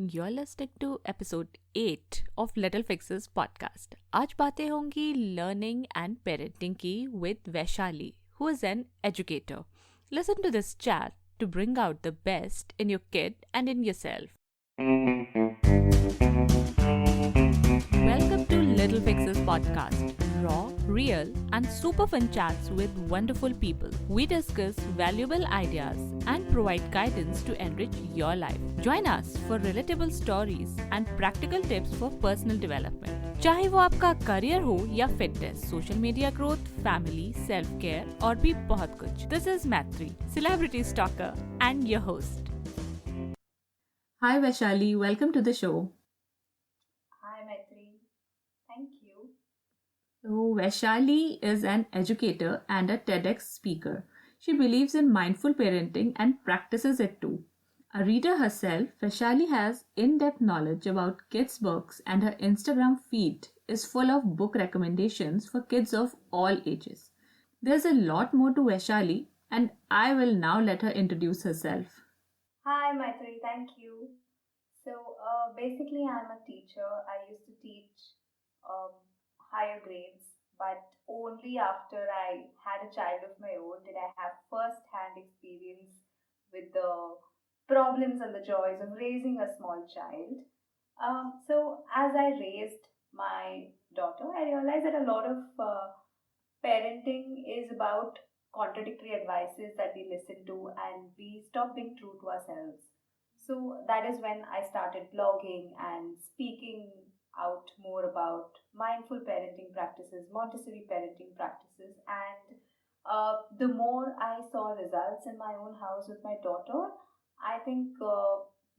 You're listening to episode 8 of Little Fixes podcast. आज बातें होंगी learning and parenting की with Vaishali, who is an educator. Listen to this chat to bring out the best in your kid and in yourself. Welcome to Little Fixes podcast. Raw, real, and super fun chats with wonderful people. We discuss valuable ideas and provide guidance to enrich your life. Join us for relatable stories and practical tips for personal development. चाहे वो आपका career हो या fitness, social media growth, family, self care और भी बहुत कुछ. This is Matri, celebrity stalker and your host. Hi Vaishali, welcome to the show. Hi Maitri, thank you. So, Vaishali is an educator and a TEDx speaker. She believes in mindful parenting and practices it too. A reader herself, Vaishali has in-depth knowledge about kids' books and her Instagram feed is full of book recommendations for kids of all ages. There's a lot more to Vaishali and I will now let her introduce herself. Hi Maitri, thank you. So basically I'm a teacher. I used to teach higher grades, but only after I had a child of my own did I have first-hand experience with the problems and the joys of raising a small child. So as I raised my daughter, I realized that a lot of parenting is about contradictory advices that we listen to and we stop being true to ourselves. So that is when I started blogging and speaking out more about mindful parenting practices, Montessori parenting practices, and the more I saw results in my own house with my daughter, I think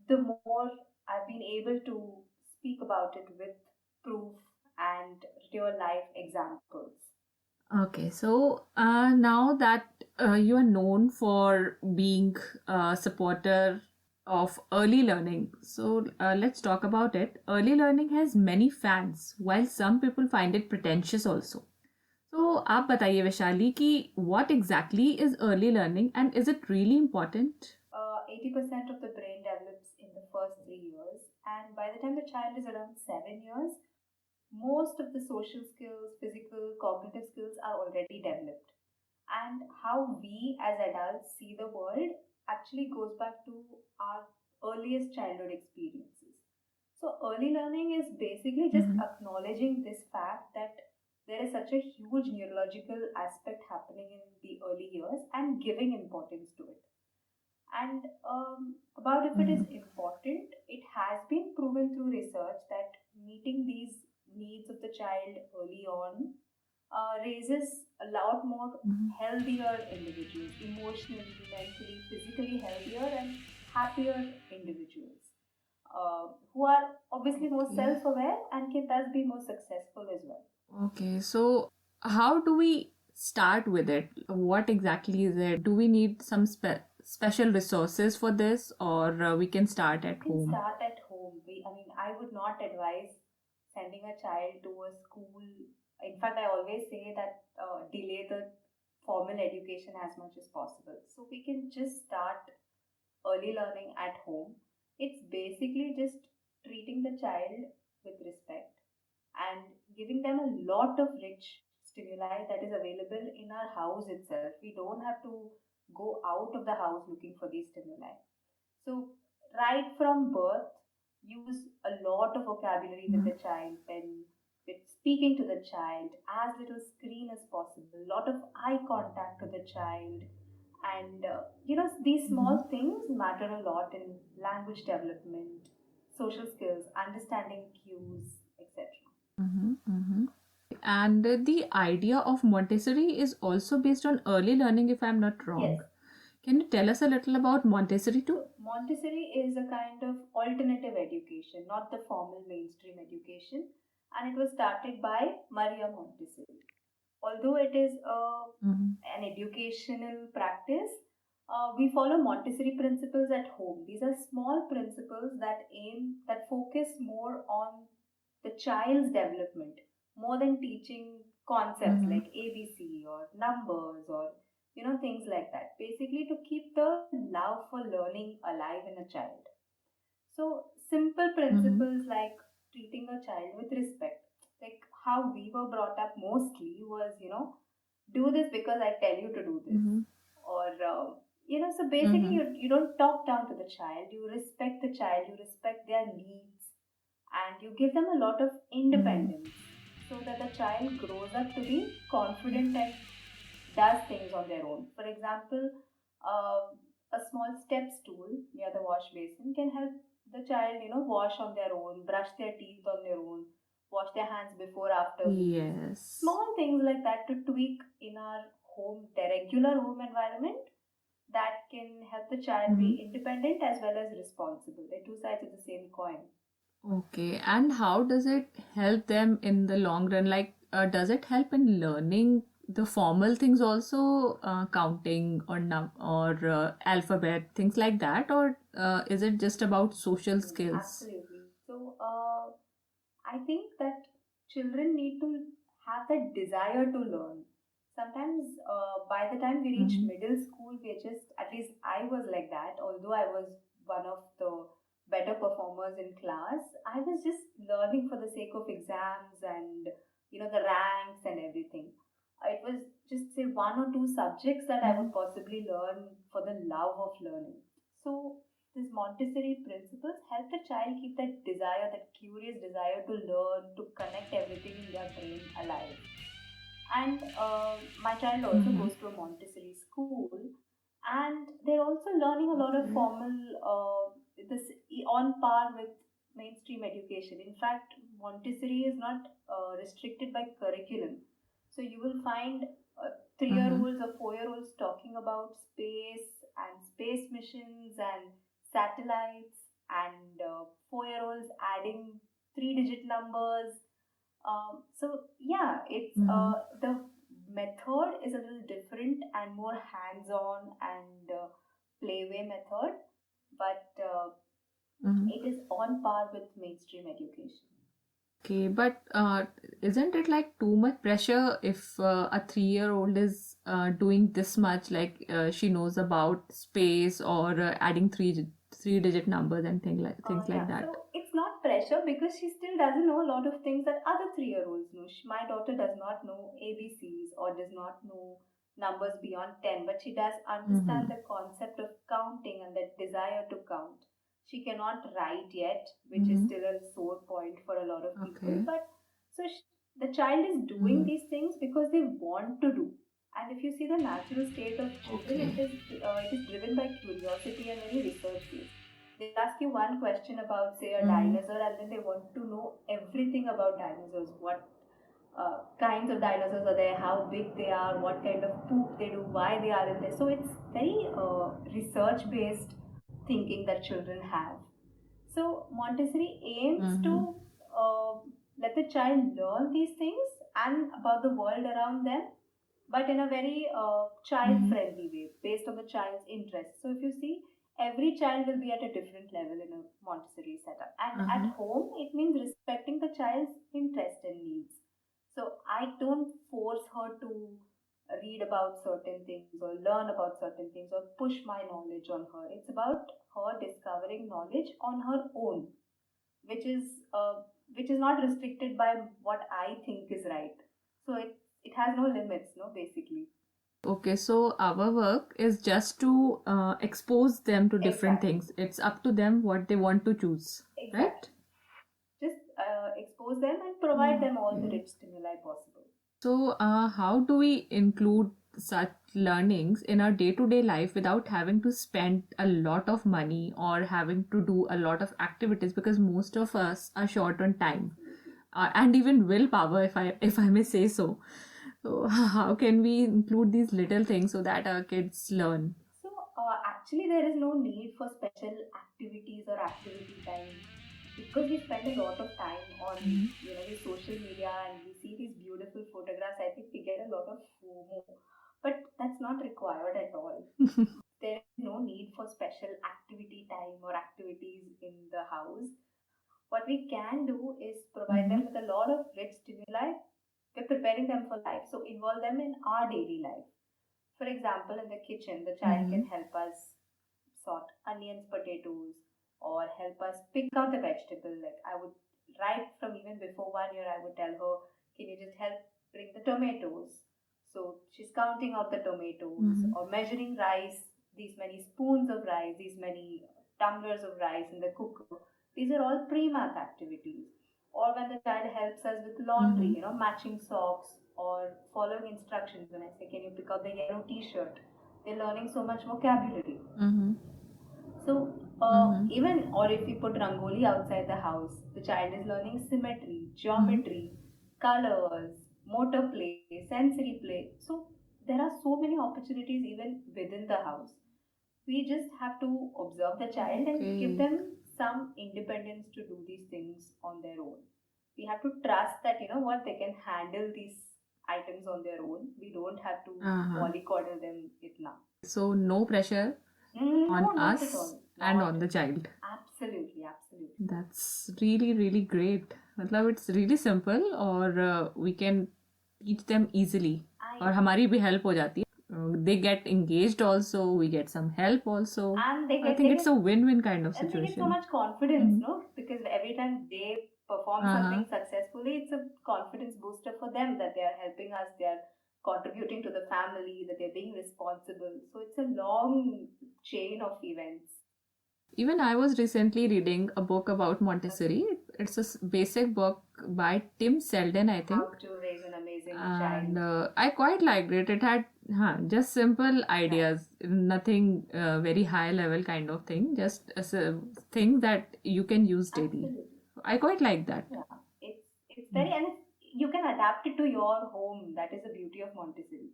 the more I've been able to speak about it with proof and real life examples. Okay, so now that you are known for being a supporter of early learning, so let's talk about it. Early learning has many fans, while some people find it pretentious also. So आप बताइए वैशाली कि what exactly is early learning and is it really important? 80% of the brain develops in the first 3 years, and by the time the child is around 7 years, most of the social skills, physical, cognitive skills are already developed. And how we as adults see the world actually goes back to our earliest childhood experiences. So, early learning is basically just acknowledging this fact that there is such a huge neurological aspect happening in the early years and giving importance to it. And about if it is important, it has been proven through research that meeting these needs of the child early on raises a lot more healthier individuals, emotionally, mentally, physically healthier and happier individuals who are obviously more self-aware and can thus be more successful as well. Okay, so how do we start with it? What exactly is it? Do we need some special resources for this, or we can start at home? Start at home. I would not advise sending a child to a school. In fact, I always say that delay the formal education as much as possible. So we can just start early learning at home. It's basically just treating the child with respect and giving them a lot of rich stimuli that is available in our house itself. We don't have to go out of the house looking for these stimuli. So, right from birth, use a lot of vocabulary with the child when with speaking to the child, as little screen as possible, a lot of eye contact to the child, and these small things matter a lot in language development, social skills, understanding cues, etc. And the idea of Montessori is also based on early learning, if I'm not wrong. Yes. Can you tell us a little about Montessori too? Montessori is a kind of alternative education, not the formal mainstream education, and it was started by Maria Montessori. Although it is an educational practice, we follow Montessori principles at home. These are small principles that focus more on the child's development more than teaching concepts like ABC or numbers or things like that. Basically, to keep the love for learning alive in a child. So simple Mm-hmm. principles like treating a child with respect. Like how we were brought up mostly was, do this because I tell you to do this. Mm-hmm. Or, so basically Mm-hmm. you don't talk down to the child, you respect the child, you respect their needs, and you give them a lot of Mm-hmm. independence so that the child grows up to be confident and does things on their own. For example, a small step stool near the wash basin can help the child, wash on their own, brush their teeth on their own, wash their hands before after meals. Yes. Small things like that to tweak in our home, the regular home environment, that can help the child Mm-hmm. be independent as well as responsible. They're two sides of the same coin. Okay, and how does it help them in the long run? Like, does it help in learning the formal things also, counting or alphabet, things like that, or is it just about social skills? Absolutely. So, I think that children need to have that desire to learn. Sometimes, by the time we reach Mm-hmm. middle school, we're just, at least I was like that, although I was one of the better performers in class, I was just learning for the sake of exams and, the ranks and everything. It was just, say, one or two subjects that I Mm-hmm. would possibly learn for the love of learning. So, these Montessori principles help the child keep that desire, that curious desire to learn, to connect everything in their brain alive. And my child also Mm-hmm. goes to a Montessori school, and they're also learning a lot of Okay. formal, this on par with mainstream education. In fact, Montessori is not restricted by curriculum. So you will find Mm-hmm. 3-year-olds or 4-year-olds talking about space and space missions and satellites, and 4-year-olds adding three-digit numbers. So yeah, it's Mm-hmm. the method is a little different and more hands-on and playway method, but Mm-hmm. it is on par with mainstream education. Okay, but isn't it like too much pressure if a 3-year-old is doing this much, like she knows about space or adding three-digit numbers and things like Yeah, that? so it's not pressure because she still doesn't know a lot of things that other 3-year-olds know. My daughter does not know ABCs or does not know numbers beyond 10, but she does understand Mm-hmm. the concept of counting and that desire to count. She cannot write yet, which is Mm-hmm. still a sore point for a lot of people, Okay. but so the child is doing Mm-hmm. these things because they want to do. And if you see the natural state of children, Okay. it is driven by curiosity and very research based. They ask you one question about, say, a Mm-hmm. dinosaur, and then they want to know everything about dinosaurs. What kinds of dinosaurs are there? How big they are? What kind of poop they do? Why they are in there? So it's very research-based thinking that children have. So Montessori aims Mm-hmm. to uh, let the child learn these things and about the world around them, but in a very child Mm-hmm. friendly way based on the child's interests. So if you see, every child will be at a different level in a Montessori setup. And at Uh-huh. home, it means respecting the child's interest and needs. So I don't force her to read about certain things or learn about certain things or push my knowledge on her. It's about her discovering knowledge on her own, which is uh, which is not restricted by what I think is right. So it has no limits, no, basically. Okay, so our work is just to expose them to different Exactly. things. It's up to them what they want to choose, right? Exactly. Just expose them and provide them all the Okay. rich stimuli possible. So, how do we include such learnings in our day-to-day life without having to spend a lot of money or having to do a lot of activities? Because most of us are short on time, Absolutely. and even willpower, if I may say so. So, how can we include these little things so that our kids learn? So actually, there is no need for special activities or activity time because we spend a lot of time on Mhm. the social media and we see these beautiful photographs. I think we get a lot of FOMO, but that's not required at all. There is no need for special activity time or activities in the house. What we can do is provide Mhm. them with a lot of rich stimuli. We're preparing them for life, so involve them in our daily life. For example, in the kitchen, the child can Mhm. help us sort onions, potatoes, or help us pick out the vegetable. Like I would, right from even before 1 year, I would tell her, can you just help bring the tomatoes? So she's counting out the tomatoes Mm-hmm. or measuring rice, these many spoons of rice, these many tumblers of rice in the cooker. These are all pre-math activities. Or when the child helps us with laundry, Mm-hmm. matching socks or following instructions. When I say, can you pick out the yellow t-shirt? They're learning so much vocabulary. Mm-hmm. So, Mm-hmm. even or if we put rangoli outside the house, the child is learning symmetry, Mm-hmm. geometry, colors, motor play, sensory play. So, there are so many opportunities even within the house. We just have to observe the child and give Okay. them some independence to do these things on their own. We have to trust that, what, they can handle these items on their own. We don't have to Uh-huh. mollycoddle them it now. So no pressure No, on not at us all. and Not on the child. absolutely, absolutely. That's really, really great. मतलब it's really simple और we can teach them easily I और हमारी भी help हो जाती है. They get engaged also, we get some help also. and they I get think they it's get a win-win kind of and they get so situation. much confidence, Mm-hmm. no? Because every time they perform Uh-huh. something successfully, it's a confidence booster for them that they are helping us, they are contributing to the family, that they're being responsible. So it's a long chain of events. Even I was recently reading a book about Okay. Montessori. It's a basic book by Tim Selden, I think. How to raise an amazing And child. I quite liked it. It had just simple Right. ideas, nothing very high level kind of thing, just as a thing that you can use daily. Absolutely. I quite like that. Yeah. It's very, and you can adapt it to your home. That is the beauty of Montessori.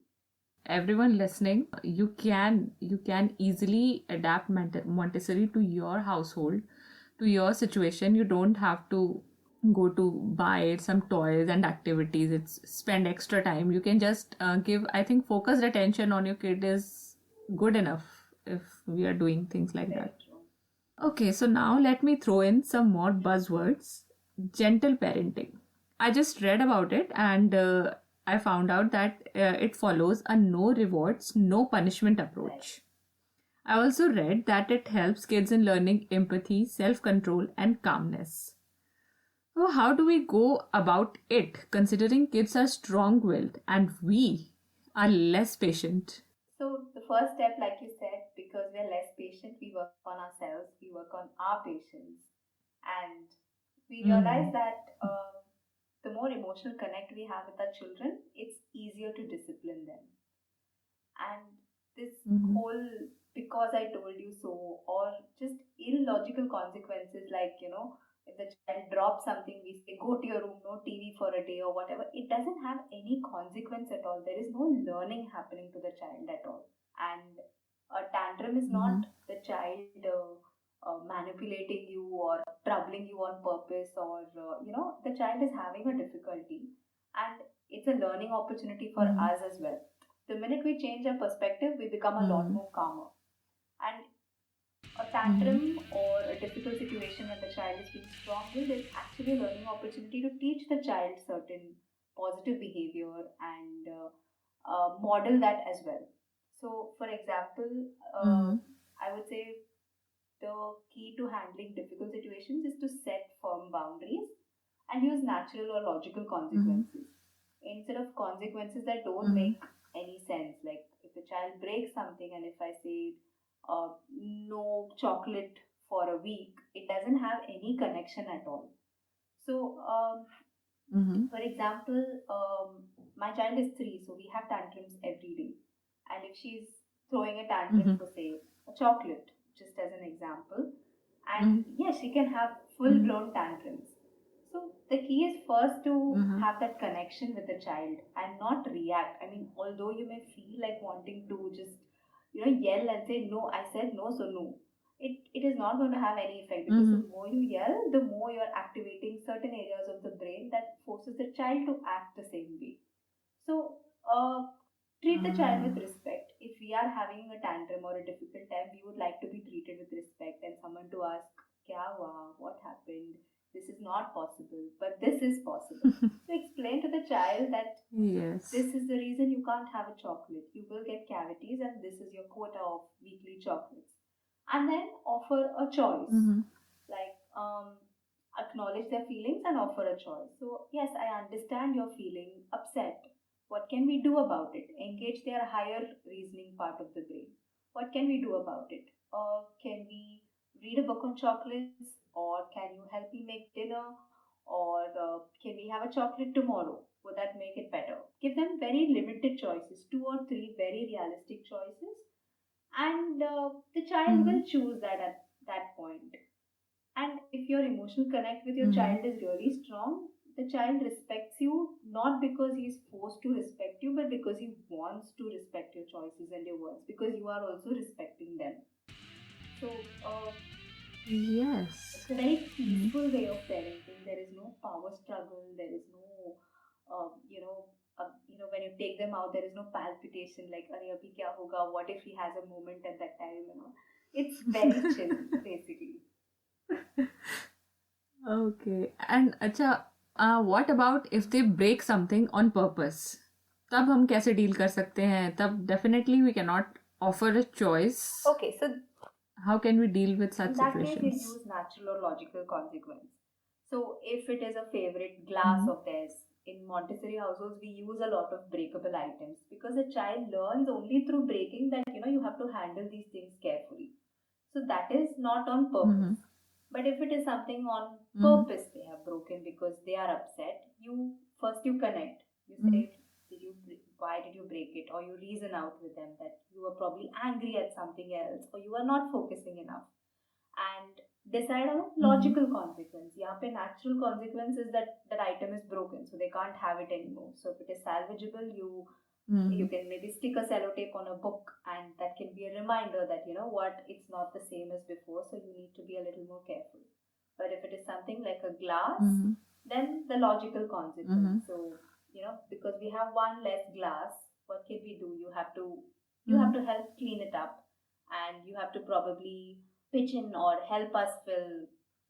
Everyone listening, you can easily adapt Montessori to your household, to your situation. You don't have to go to buy some toys and activities. It's spend extra time. You can just give, I think, focused attention on your kid is good enough if we are doing things like Very that. true. Okay, so now let me throw in some more buzzwords. Gentle parenting. I just read about it and I found out that it follows a no rewards, no punishment Right. approach. I also read that it helps kids in learning empathy, self control, and calmness. So, how do we go about it considering kids are strong willed and we are less patient? So the first step, like you said, because we're less patient, we work on ourselves, we work on our patience, and we realize Mm-hmm. that the more emotional connect we have with our children, it's easier to discipline them. And this Mm-hmm. whole because I told you so, or just illogical consequences like, if the child drops something, we say, go to your room, no TV for a day or whatever. It doesn't have any consequence at all. There is no learning happening to the child at all. And a tantrum is Mm-hmm. not the child manipulating you or troubling you on purpose, or, the child is having a difficulty. And it's a learning opportunity for Mm-hmm. us as well. The minute we change our perspective, we become a lot Mm-hmm. more calmer. And a Mm-hmm. tantrum or a difficult situation when the child is being strong willed is actually a learning opportunity to teach the child certain positive behavior and model that as well. So, for example, Mm-hmm. I would say the key to handling difficult situations is to set firm boundaries and use natural or logical Mm-hmm. consequences instead of consequences that don't Mm-hmm. make any sense. Like if the child breaks something, and if I say no chocolate for a week, it doesn't have any connection at all. So, Mm-hmm. for example, my child is 3, so we have tantrums every day. And if she's throwing a tantrum Mm-hmm. for, say, a chocolate, just as an example, and Mm-hmm. yes, she can have full blown tantrums. So the key is first to Mm-hmm. have that connection with the child and not react. I mean, although you may feel like wanting to just, yell and say, no, I said no, so no. It is not going to have any effect, because Mm-hmm. the more you yell, the more you're activating certain areas of the brain that forces the child to act the same way. So, treat the child with respect. If we are having a tantrum or a difficult time, we would like to be treated with respect and someone to ask, Kya hua? What happened? This is not possible, but this is possible. So, explain to the child that Yes. this is the reason you can't have a chocolate. You will get cavities, and this is your quota of weekly chocolates. And then offer a choice. Mm-hmm. like acknowledge their feelings and offer a choice. So yes, I understand you're feeling upset. What can we do about it? Engage their higher reasoning part of the brain. What can we do about it? Can we read a book on chocolates, or can you help me make dinner, or can we have a chocolate tomorrow? Would that make it better? Give them very limited choices, two or three very realistic choices, and the child Mm-hmm. will choose that at that point. And if your emotional connect with your Mm-hmm. child is really strong, the child respects you not because he is forced to respect you, but because he wants to respect your choices and your words, because you are also respecting them. So Yes. it's a very Mm-hmm. peaceful way of parenting. There is no power struggle. There is no, when you take them out, there is no palpitation like, "Arey, abhi kya hoga? What if he has a moment at that time?" It's very chill, basically. Okay. And अच्छा, what about if they break something on purpose? तब हम कैसे deal कर सकते हैं? तब definitely we cannot offer a choice. Okay, so How can we deal with such in that case, you situations? use natural or logical consequence. So, if it is a favorite glass Mm-hmm. of theirs, in Montessori households, we use a lot of breakable items because a child learns only through breaking that you have to handle these things carefully. So, that is not on purpose. Mm-hmm. But if it is something on Mm-hmm. purpose they have broken because they are upset, you connect. You Mm-hmm. say, why did you break it? Or you reason out with them that you were probably angry at something else, or you are not focusing enough, and decide on a Mm-hmm. logical consequence. यहाँ पे natural consequence is that that item is broken, so they can't have it anymore. So if it is salvageable, you Mm-hmm. can maybe stick a sellotape on a book, and that can be a reminder that what, it's not the same as before, so you need to be a little more careful. But if it is something like a glass, Mm-hmm. then the logical Mm-hmm. consequence. So because we have one less glass, what can we do? You have Mm-hmm. to help clean it up, and you have to probably pitch in or help us fill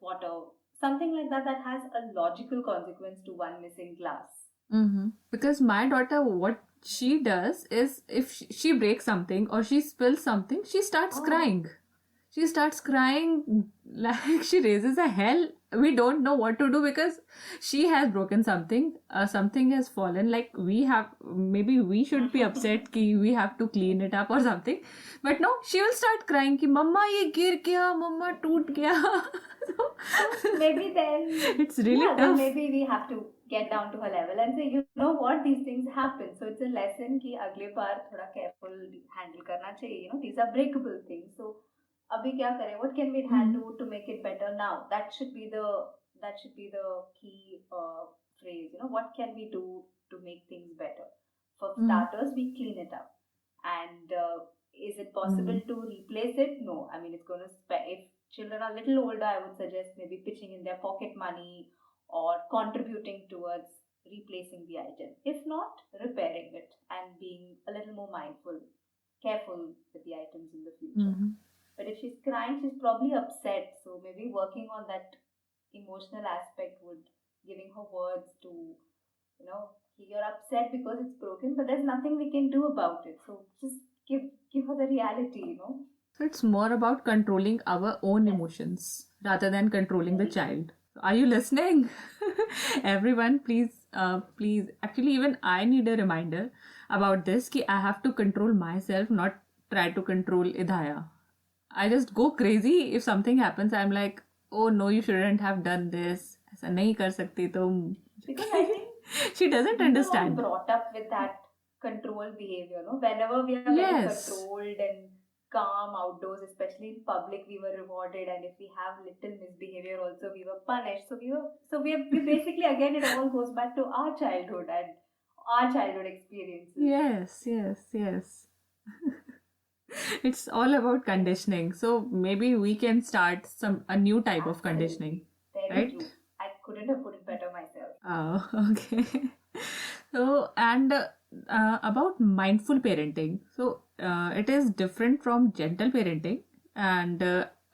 water, something like that, that has a logical consequence to one missing glass. Mm-hmm. Because my daughter, what she does is if she breaks something or she spills something, she starts Oh, crying. She starts crying like she raises a hell. We don't know what to do because she has broken something. Something has fallen. Like we have, maybe we should be upset कि we have to clean it up or something. But no, she will start crying कि मम्मा ये गिर गया, मम्मा टूट गया. so maybe then, It's really yeah, then tough. maybe we have to get down to her level and say, you know what, these things happen. So it's a lesson कि अगले बार थोड़ा careful handle करना चाहिए. These are breakable things. So अभी क्या करें? What can we Mm-hmm. do to make it better now? That should be the key phrase. What can we do to make things better? For Mm-hmm. starters, we clean it up. And is it Mm-hmm. possible to replace it? No. I mean, it's going to if children are a little older, I would suggest maybe pitching in their pocket money or contributing towards replacing the item. If not, repairing it and being a little more mindful, careful with the items in the future. Mm-hmm. But if she's crying, she's probably upset. So maybe working on that emotional aspect would giving her words to, you're upset because it's broken, but there's nothing we can do about it. So just give her the reality. So it's more about controlling our own Yes, emotions rather than controlling the very true. child. Are you listening? Everyone, please. Actually, even I need a reminder about this. Ki I have to control myself, not try to control Idaya. I just go crazy if something happens. I'm like, oh no, you shouldn't have done this. ऐसा नहीं कर सकती तुम. Because I think She doesn't we were all understand. brought up with that control behavior. No, whenever we are very Yes. controlled and calm outdoors, especially in public, we were rewarded, and if we have little misbehavior, also we were punished. So we basically, again, it all goes back to our childhood and our childhood experiences. Yes, yes, yes. It's all about conditioning. So maybe we can start a new type of conditioning, Absolutely, very right? true. I couldn't have put it better myself. Oh, okay. So, and about mindful parenting. So, it is different from gentle parenting. And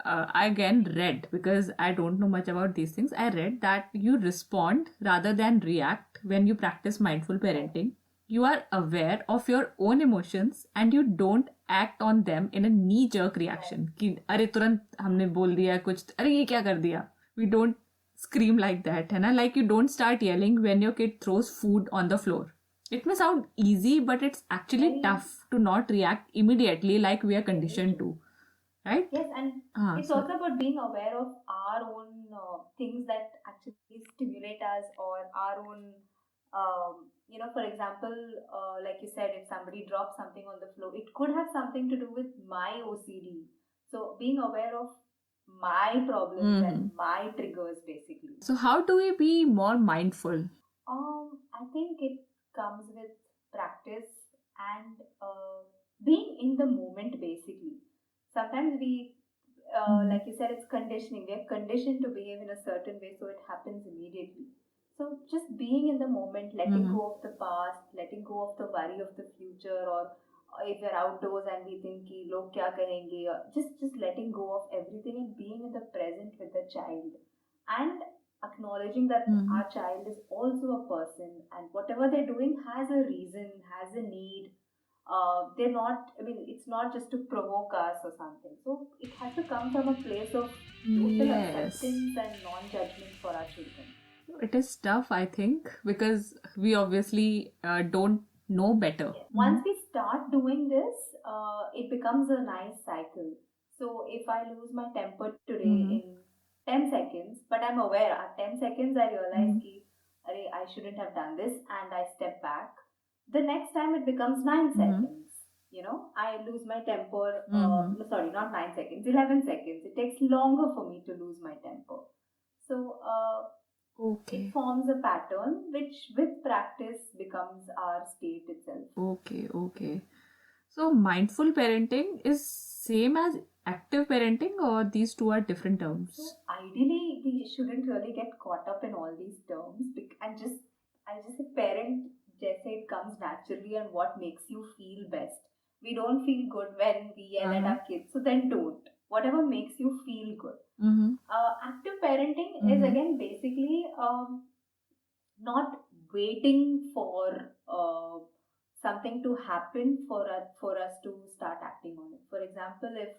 I again read, because I don't know much about these things, I read that you respond rather than react when you practice mindful Right. parenting. you are aware of your own emotions and you don't act on them in a knee jerk reaction कि अरे तुरंत हमने बोल दिया कुछ, अरे ये क्या कर दिया. We don't scream like that, है ना? Like you don't start yelling when your kid throws food on the floor. It may sound easy, but it's actually tough to not react immediately like we are conditioned to. Right? Yes, and it's also about being aware of our own things that actually stimulate us, or our own, for example, like you said, if somebody drops something on the floor, it could have something to do with my OCD. So being aware of my problems and my triggers, basically. So how do we be more mindful? I think it comes with practice and being in the moment, basically. Sometimes we, like you said, it's conditioning. We are conditioned to behave in a certain way, so it happens immediately. So just being in the moment, letting go of the past, letting go of the worry of the future, or if you're outdoors and we think ki log kya kahenge, or just letting go of everything and being in the present with the child, and acknowledging that our child is also a person, and whatever they're doing has a reason, has a need. They're not, it's not just to provoke us or something. So it has to come from a place of total acceptance and non-judgment for our children. It is tough, I think, because we obviously don't know better. Yes. Once we start doing this, it becomes a nice cycle. So if I lose my temper today in 10 seconds, but I'm aware, at 10 seconds I realize I shouldn't have done this, and I step back. The next time it becomes 9 seconds. I lose my temper, sorry, not 9 seconds, 11 seconds. It takes longer for me to lose my temper. So, it forms a pattern which with practice becomes our state itself. Okay. So, mindful parenting is same as active parenting, or these two are different terms? So, ideally, we shouldn't really get caught up in all these terms, and I just say parent, just say it comes naturally and what makes you feel best. We don't feel good when we yell at our kids, so then don't. Whatever makes you feel good. Active parenting is again basically not waiting for something to happen for us to start acting on it. For example, if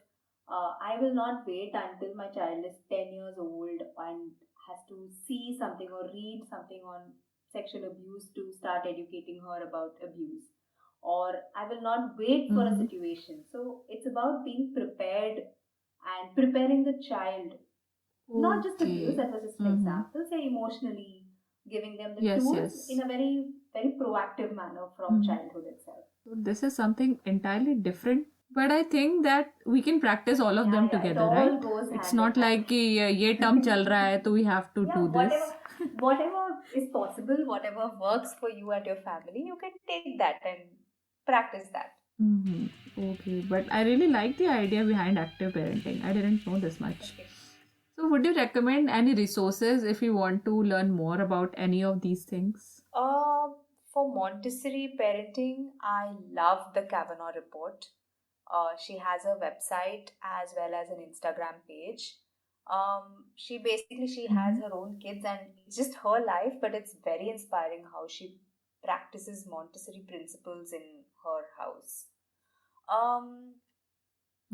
I will not wait until my child is 10 years old and has to see something or read something on sexual abuse to start educating her about abuse, or I will not wait for a situation. So it's about being prepared and preparing the child, not just abuse, that was just an example, say emotionally, giving them the tools in a very, very proactive manner from childhood itself. So this is something entirely different, but I think that we can practice all of them together, right? It's not like ye term chal raha hai, so we have to do this. Whatever is possible, whatever works for you and your family, you can take that and practice that. Okay, but I really like the idea behind active parenting. I didn't know this much. Okay. So would you recommend any resources if you want to learn more about any of these things? For Montessori parenting, I love the Kavanaugh report. She has a website as well as an Instagram page. She has her own kids and it's just her life, but it's very inspiring how she practices Montessori principles in her house.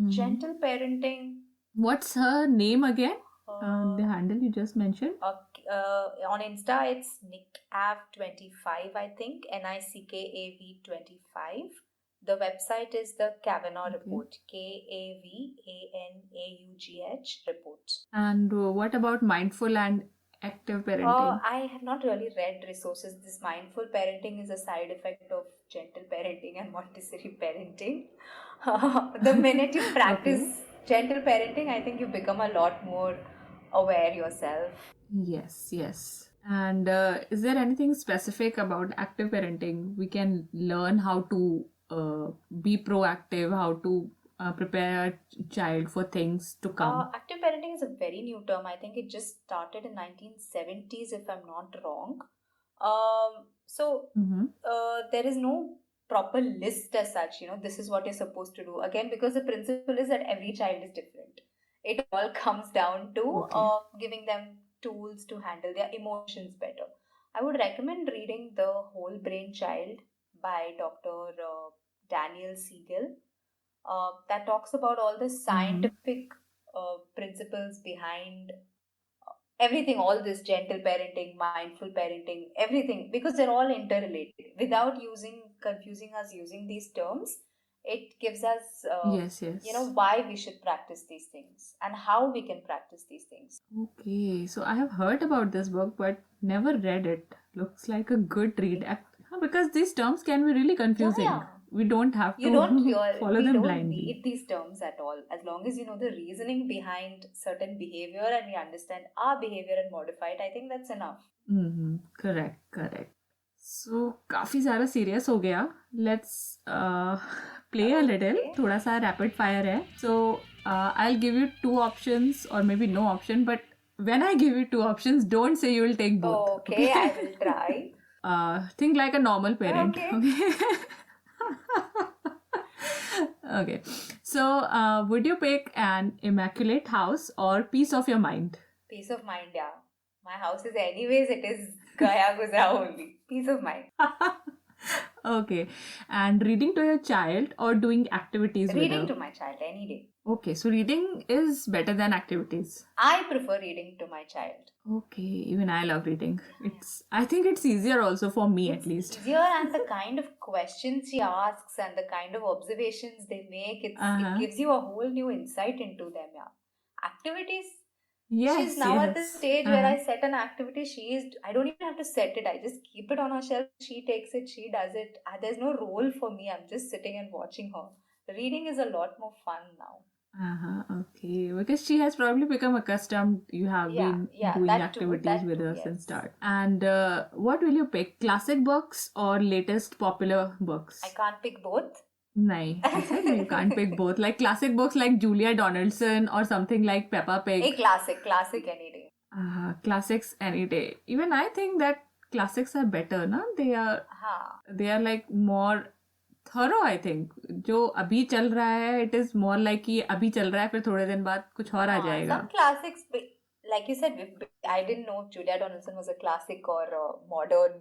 Gentle parenting. What's her name again? The handle you just mentioned? On Insta, it's NICAV25, I think. NICKAV25. The website is the Kavanaugh report. KAVANAUGH report. And what about mindful and active parenting? I have not really read resources. This mindful parenting is a side effect of gentle parenting and Montessori parenting. The minute you practice gentle parenting, I think you become a lot more aware yourself. Yes. And is there anything specific about active parenting? We can learn how to be proactive, how to prepare a child for things to come. Active parenting is a very new term. I think it just started in 1970s, if I'm not wrong. There is no proper list as such. This is what you're supposed to do. Again, because the principle is that every child is different. It all comes down to giving them tools to handle their emotions better. I would recommend reading The Whole Brain Child by Dr. Daniel Siegel that talks about all the Mm-hmm. scientific principles behind everything, all this gentle parenting, mindful parenting, everything, because they're all interrelated. Without confusing us using these terms, it gives us, Yes, yes. why we should practice these things and how we can practice these things. Okay, so I have heard about this book but never read it. Looks like a good read. Because these terms can be really Yeah, confusing. yeah. We don't have You don't, to follow we them don't blindly. need these terms at all. As long as you know the reasoning behind certain behavior and we understand our behavior and modify it, I think that's enough. Mm-hmm. Correct, correct. So काफी सारा serious हो गया. Let's play a little. Okay. थोड़ा सा rapid fire है. So I'll give you two options or maybe no option. But when I give you two options, don't say you will take both. Okay, I will try. Think like a normal parent. Okay. Okay. So would you pick an immaculate house or peace of your mind? Peace of mind, yeah. My house is anyways, it is Gaya Guzra only. Peace of mind. Okay. And reading to your child or doing activities with Reading her? to my child any day. Okay, so reading is better than activities. I prefer reading to my child. Okay, even I love reading. I think it's easier also for me at least. Easier, and the kind of questions she asks and the kind of observations they make, it gives you a whole new insight into them, yeah. Activities, Yes, she's now at the yes. stage where I set an activity, I don't even have to set it, I just keep it on her shelf, she takes it, she does it. There's no role for me, I'm just sitting and watching her. Reading is a lot more fun now. Okay, because she has probably become accustomed. You have been doing activities with her since start. And what will you pick? Classic books or latest popular books? I can't pick both. No, you can't pick both. Like classic books like Julia Donaldson or something like Peppa Pig. A classic any day. Classics any day. Even I think that classics are better, na? They are like more thorough, I think. जो अभी चल रहा है, it is more like कि अभी चल रहा है, फिर थोड़े दिन बाद कुछ और आ जाएगा. Some classics, like you said, I didn't know Julia Donaldson was a classic or a modern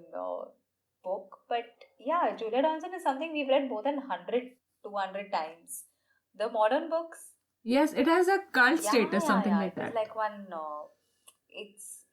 book, but yeah, Julia Donaldson is something we've read more than 100, 200 times. The modern books, yes, it has a cult status, something like that. It's like one, it's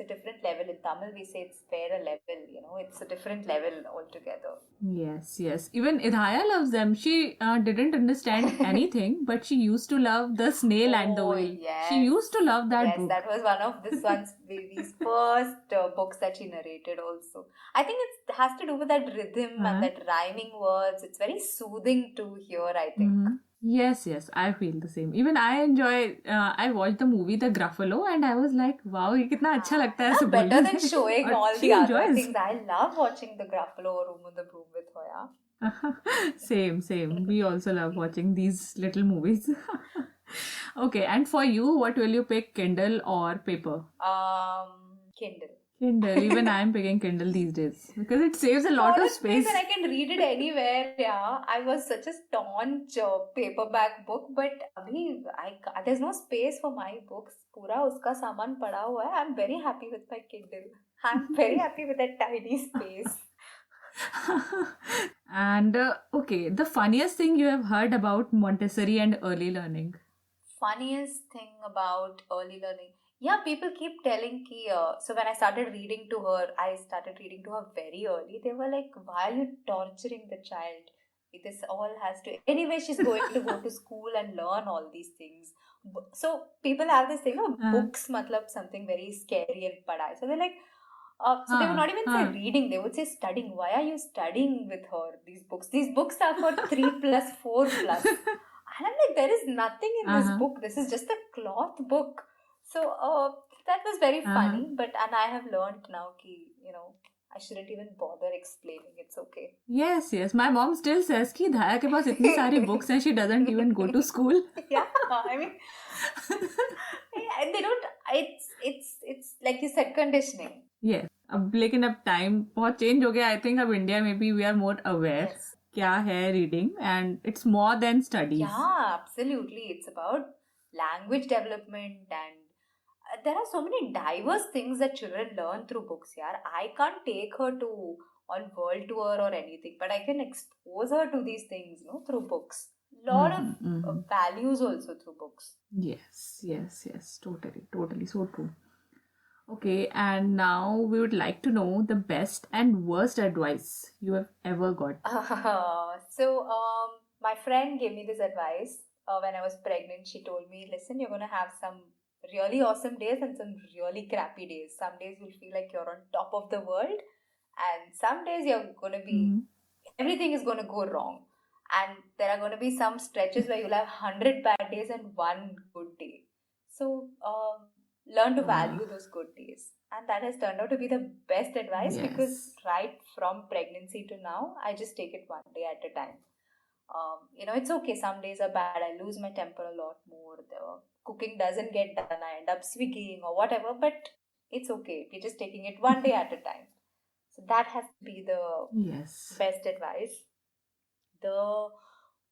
a different level. In Tamil, we say it's fair level, it's a different level altogether. Yes, yes. Even Idhaya loves them. She didn't understand anything, but she used to love the snail and the whale. Yes. She used to love that book. Yes, that was one of this one's baby's first books that she narrated also. I think it has to do with that rhythm and that rhyming words. It's very soothing to hear, I think. Mm-hmm. Yes, I feel the same. Even I enjoy, I watched the movie The Gruffalo and I was like, wow, ये कितना अच्छा लगता है ऐसे better than showing all the other enjoys. things. I love watching The Gruffalo or Room on the Broom with her, yeah. Same. We also love watching these little movies. Okay, and for you, what will you pick, Kindle or paper? Kindle. Even I am picking Kindle these days because it saves a lot of space. And I can read it anywhere. Yeah, I was such a staunch paperback book, but there's no space for my books. पूरा उसका सामान पड़ा हुआ है. I'm very happy with my Kindle. I'm very happy with that tiny space. And okay, the funniest thing you have heard about Montessori and early learning? Funniest thing about early learning? Yeah, people keep telling ki, so when I started reading to her very early. They were like, why are you torturing the child? This all has to... Anyway, she's going to go to school and learn all these things. So people have this thing, books matlab something very scary and padai. So they're like, so they would not even say reading, they would say studying. Why are you studying with her these books? These books are for 3+, 4+. And I'm like, there is nothing in this book. This is just a cloth book. So that was very funny, and I have learned now ki, I shouldn't even bother explaining. It's okay. Yes. My mom still says कि धाया के पास इतनी सारी books and she doesn't even go to school. Yeah, I mean, they don't. It's like you said, conditioning. Yes. लेकिन अब time बहुत change हो गया. I think अब India maybe we are more aware. Yes. क्या है reading, and it's more than studies. Yeah, absolutely. It's about language development, and there are so many diverse things that children learn through books. I can't take her to on world tour or anything, but I can expose her to these things, through books. Lot of values also through books. Yes, totally, so true. Okay, and now we would like to know the best and worst advice you have ever got. So, my friend gave me this advice when I was pregnant. She told me, listen, you're going to have some really awesome days and some really crappy days. Some days you'll feel like you're on top of the world, and some days you're going to be, everything is going to go wrong. And there are going to be some stretches where you'll have 100 bad days and one good day. So, learn to value those good days. And that has turned out to be the best advice because right from pregnancy to now, I just take it one day at a time. It's okay. Some days are bad. I lose my temper a lot more. The cooking doesn't get done. I end up swigging or whatever, but it's okay. We're just taking it one day at a time. So that has to be the best advice. The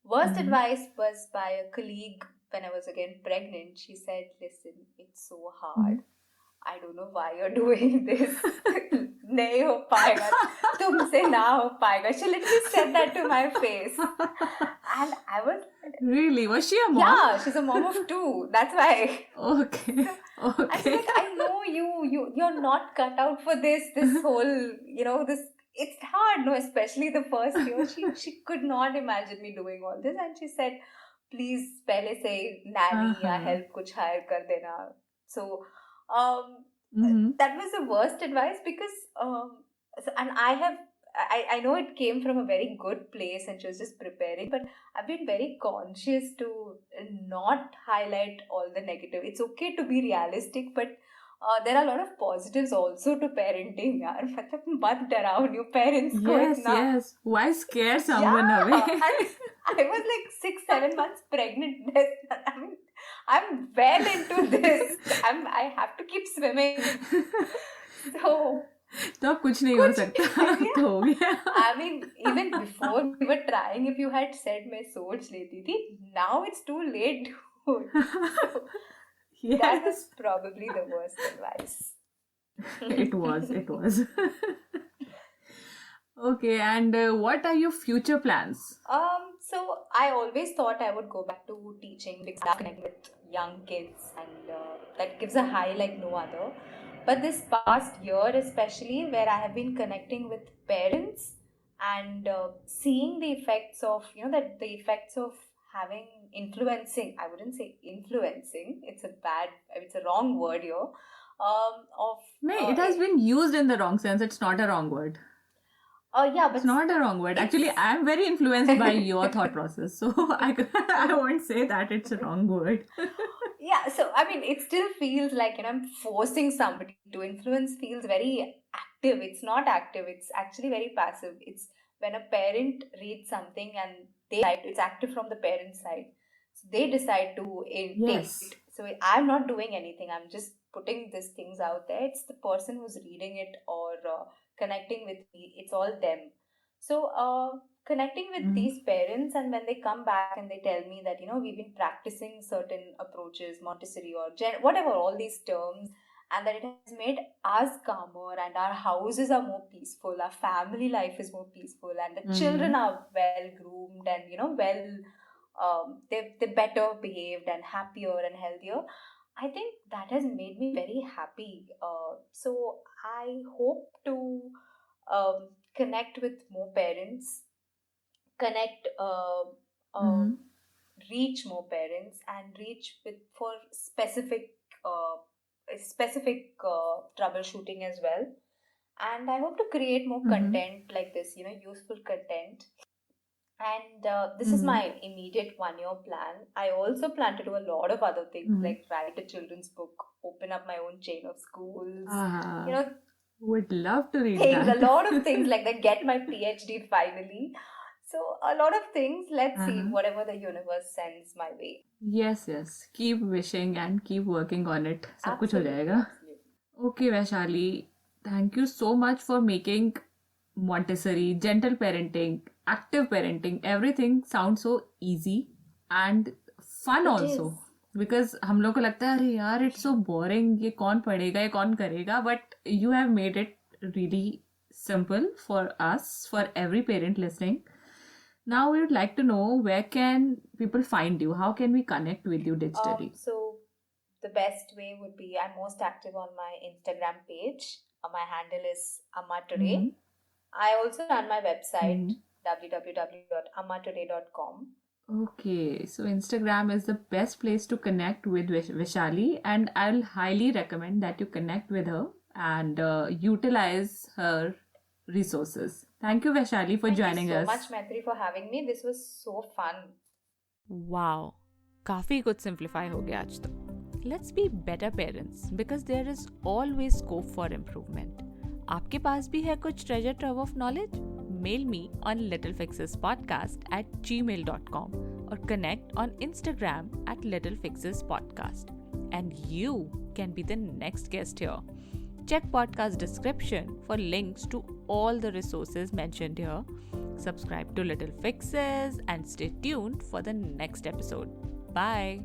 worst advice was by a colleague when I was again pregnant. She said, listen, it's so hard. I don't know why you're doing this. Nahi ho paega. Tumse na ho paega. She literally said that to my face. And I was... Really? Was she a mom? Yeah, she's a mom of 2. That's why. Okay. I was like, I know you're not cut out for this whole, this... It's hard, no, especially the first year. She could not imagine me doing all this. And she said, please, pehle se nanny ya help kuch hire kar dena. So... that was the worst advice because and I know it came from a very good place and she was just preparing, but I've been very conscious to not highlight all the negative. It's okay to be realistic, but there are a lot of positives also to parenting. Yaar. Mat darao new parents ko itna. Yes. Why scare someone away? I was like 6-7 months pregnant. I mean, I'm well into this. I have to keep swimming. So अब कुछ नहीं हो सकता तो हो गया. I mean, even before we were trying, if you had said मैं सोच लेती थी, now it's too late. So, that was probably the worst advice. It was. Okay, and what are your future plans? So I always thought I would go back to teaching because I connect with young kids and that gives a high like no other. But this past year especially, where I have been connecting with parents and seeing the effects of, the effects of having influencing, I wouldn't say influencing, it's a wrong word here. It has been used in the wrong sense. It's not a wrong word. Yeah, but it's not a wrong word. Actually, I'm very influenced by your thought process. So I won't say that it's a wrong word. Yeah, so I mean, it still feels like, I'm forcing somebody to influence feels very active. It's not active. It's actually very passive. It's when a parent reads something and it's active from the parent side. So they decide to take it. So I'm not doing anything. I'm just putting these things out there. It's the person who's reading it or connecting with me. It's all them. So connecting with these parents, and when they come back and they tell me that, we've been practicing certain approaches, Montessori or whatever, all these terms, and that it has made us calmer and our houses are more peaceful, our family life is more peaceful, and the children are well groomed and, they're better behaved and happier and healthier. I think that has made me very happy. So I hope to connect with more parents, reach more parents, and reach for specific troubleshooting as well. And I hope to create more content like this, useful content. And this is my immediate 1-year plan. I also plan to do a lot of other things like write a children's book, open up my own chain of schools. Would love to read things, that. A lot of things like that. Get my PhD finally. So a lot of things. Let's see whatever the universe sends my way. Yes. Keep wishing and keep working on it. सब कुछ हो जाएगा. Okay, Vaishali. Thank you so much for making Montessori, gentle parenting, active parenting, everything sounds so easy and fun also. Because हम लोग को लगता है अरे यार it's so boring, ये कौन पढ़ेगा, ये कौन करेगा, but you have made it really simple for us, for every parent listening. Now we would like to know, where can people find you? How can we connect with you digitally? So the best way would be, I'm most active on my Instagram page. My handle is Amma Today. I also run my website www.ammatoday.com. Okay, so Instagram is the best place to connect with Vaishali, and I'll highly recommend that you connect with her and utilize her resources. Thank you, Vaishali, for joining us. Thank you so much, Maitri, for having me. This was so fun. Wow, काफी कुछ simplify हो गया आज तो. Let's be better parents, because there is always scope for improvement. आपके पास भी है कुछ treasure trove of knowledge? Mail me on littlefixespodcast@gmail.com or connect on Instagram @littlefixespodcast. And you can be the next guest here. Check podcast description for links to all the resources mentioned here. Subscribe to Little Fixes and stay tuned for the next episode. Bye.